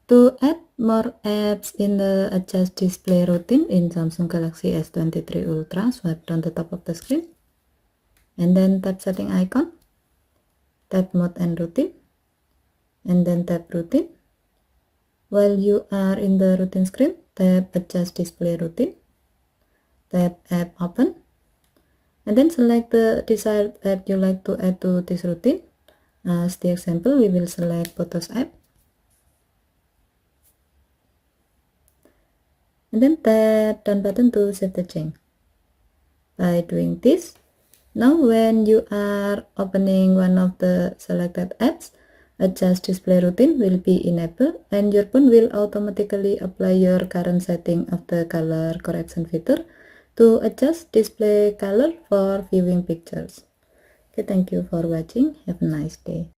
To add more apps in the adjust display routine in Samsung Galaxy S23 Ultra, swipe down the top of the screen and then tap setting icon, tap mode and routine, and then tap routine. While you are in the routine screen, tap adjust display routine, tap app open, and then select the desired app you like to add to this routine. As the example, we will select Photos app, and then tap done button to save the change. By doing this, now when you are opening one of the selected apps, adjust display routine will be enabled and your phone will automatically apply your current setting of the color correction feature to adjust display color for viewing pictures. Okay, thank you for watching. Have a nice day.